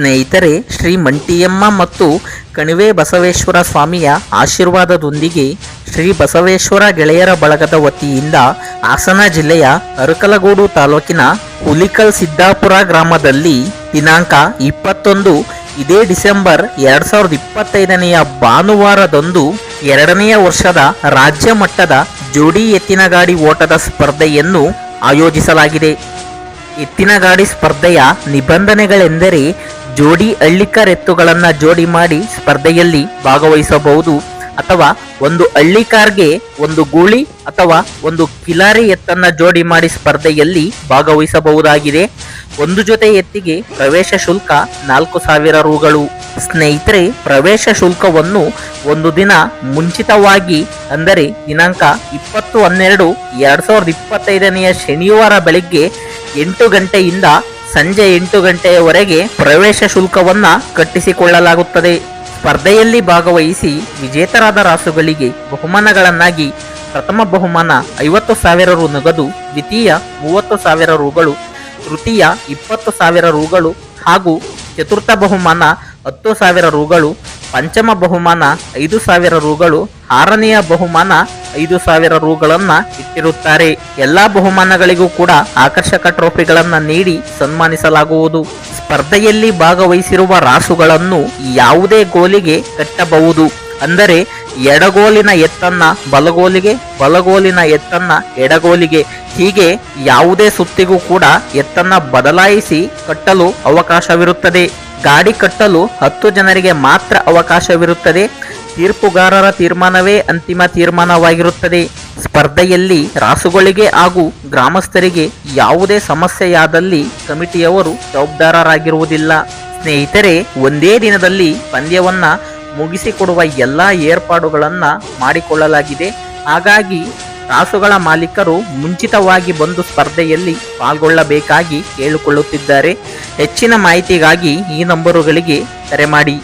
ಸ್ನೇಹಿತರೆ, ಶ್ರೀ ಮಂಟಿಯಮ್ಮ ಮತ್ತು ಕಣಿವೆ ಬಸವೇಶ್ವರ ಸ್ವಾಮಿಯ ಆಶೀರ್ವಾದದೊಂದಿಗೆ ಶ್ರೀ ಬಸವೇಶ್ವರ ಗೆಳೆಯರ ಬಳಗದ ವತಿಯಿಂದ ಹಾಸನ ಜಿಲ್ಲೆಯ ಅರಕಲಗೂಡು ತಾಲೂಕಿನ ಹುಲಿಕಲ್ ಸಿದ್ದಾಪುರ ಗ್ರಾಮದಲ್ಲಿ ದಿನಾಂಕ 21 ಇದೇ ಡಿಸೆಂಬರ್ 2025ನೆಯ ಭಾನುವಾರದಂದು 2ನೆಯ ವರ್ಷದ ರಾಜ್ಯ ಮಟ್ಟದ ಜೋಡಿ ಎತ್ತಿನ ಗಾಡಿ ಓಟದ ಸ್ಪರ್ಧೆಯನ್ನು ಆಯೋಜಿಸಲಾಗಿದೆ. ಎತ್ತಿನ ಗಾಡಿ ಸ್ಪರ್ಧೆಯ ನಿಬಂಧನೆಗಳೆಂದರೆ ಜೋಡಿ ಹಳ್ಳಿಕಾರ್ ಎತ್ತುಗಳನ್ನು ಜೋಡಿ ಮಾಡಿ ಸ್ಪರ್ಧೆಯಲ್ಲಿ ಭಾಗವಹಿಸಬಹುದು, ಅಥವಾ ಒಂದು ಹಳ್ಳಿಕಾರ್ಗೆ ಒಂದು ಗೂಳಿ ಅಥವಾ ಒಂದು ಕಿಲಾರಿ ಎತ್ತನ್ನ ಜೋಡಿ ಮಾಡಿ ಸ್ಪರ್ಧೆಯಲ್ಲಿ ಭಾಗವಹಿಸಬಹುದಾಗಿದೆ. ಒಂದು ಜೊತೆ ಎತ್ತಿಗೆ ಪ್ರವೇಶ ಶುಲ್ಕ 4,000 ರೂಗಳು. ಸ್ನೇಹಿತರೆ, ಪ್ರವೇಶ ಶುಲ್ಕವನ್ನು ಒಂದು ದಿನ ಮುಂಚಿತವಾಗಿ ಅಂದರೆ ದಿನಾಂಕ 20/12/2025ನೆಯ ಶನಿವಾರ ಬೆಳಿಗ್ಗೆ 8 ಗಂಟೆಯಿಂದ ಸಂಜೆ 8 ಗಂಟೆಯವರೆಗೆ ಪ್ರವೇಶ ಶುಲ್ಕವನ್ನ ಕಟ್ಟಿಸಿಕೊಳ್ಳಲಾಗುತ್ತದೆ. ಸ್ಪರ್ಧೆಯಲ್ಲಿ ಭಾಗವಹಿಸಿ ವಿಜೇತರಾದ ರಾಸುಗಳಿಗೆ ಬಹುಮಾನಗಳನ್ನಾಗಿ ಪ್ರಥಮ ಬಹುಮಾನ 50,000 ರು ನಗದು, ದ್ವಿತೀಯ 30,000 ರೂಗಳು, ತೃತೀಯ 20,000 ರೂಗಳು ಹಾಗೂ ಚತುರ್ಥ ಬಹುಮಾನ 10,000 ರೂಗಳು, ಪಂಚಮ ಬಹುಮಾನ 5,000 ರೂಗಳು, ಆರನೆಯ ಬಹುಮಾನ 5,000 ರೂಗಳನ್ನ ಇಟ್ಟಿರುತ್ತಾರೆ. ಎಲ್ಲಾ ಬಹುಮಾನಗಳಿಗೂ ಕೂಡ ಆಕರ್ಷಕ ಟ್ರೋಫಿಗಳನ್ನ ನೀಡಿ ಸನ್ಮಾನಿಸಲಾಗುವುದು. ಸ್ಪರ್ಧೆಯಲ್ಲಿ ಭಾಗವಹಿಸಿರುವ ರಾಸುಗಳನ್ನು ಯಾವುದೇ ಗೋಲಿಗೆ ಕಟ್ಟಬಹುದು. ಅಂದರೆ ಎಡಗೋಲಿನ ಎತ್ತನ್ನ ಬಲಗೋಲಿಗೆ, ಬಲಗೋಲಿನ ಎತ್ತನ್ನ ಎಡಗೋಲಿಗೆ, ಹೀಗೆ ಯಾವುದೇ ಸುತ್ತಿಗೂ ಕೂಡ ಎತ್ತನ್ನ ಬದಲಾಯಿಸಿ ಕಟ್ಟಲು ಅವಕಾಶವಿರುತ್ತದೆ. ಗಾಡಿ ಕಟ್ಟಲು 10 ಜನರಿಗೆ ಮಾತ್ರ ಅವಕಾಶವಿರುತ್ತದೆ. ತೀರ್ಪುಗಾರರ ತೀರ್ಮಾನವೇ ಅಂತಿಮ ತೀರ್ಮಾನವಾಗಿರುತ್ತದೆ. ಸ್ಪರ್ಧೆಯಲ್ಲಿ ರಾಸುಗಳಿಗೆ ಹಾಗೂ ಗ್ರಾಮಸ್ಥರಿಗೆ ಯಾವುದೇ ಸಮಸ್ಯೆಯಾದಲ್ಲಿ ಕಮಿಟಿಯವರು ಜವಾಬ್ದಾರರಾಗಿರುವುದಿಲ್ಲ. ಸ್ನೇಹಿತರೆ, ಒಂದೇ ದಿನದಲ್ಲಿ ಪಂದ್ಯವನ್ನ ಮುಗಿಸಿಕೊಡುವ ಎಲ್ಲ ಏರ್ಪಾಡುಗಳನ್ನ ಮಾಡಿಕೊಳ್ಳಲಾಗಿದೆ. ಹಾಗಾಗಿ ರಾಸುಗಳ ಮಾಲೀಕರು ಮುಂಚಿತವಾಗಿ ಬಂದು ಸ್ಪರ್ಧೆಯಲ್ಲಿ ಪಾಲ್ಗೊಳ್ಳಬೇಕಾಗಿ ಕೇಳಿಕೊಳ್ಳುತ್ತಿದ್ದಾರೆ. ಹೆಚ್ಚಿನ ಮಾಹಿತಿಗಾಗಿ ಈ ನಂಬರುಗಳಿಗೆ ಕರೆ ಮಾಡಿ.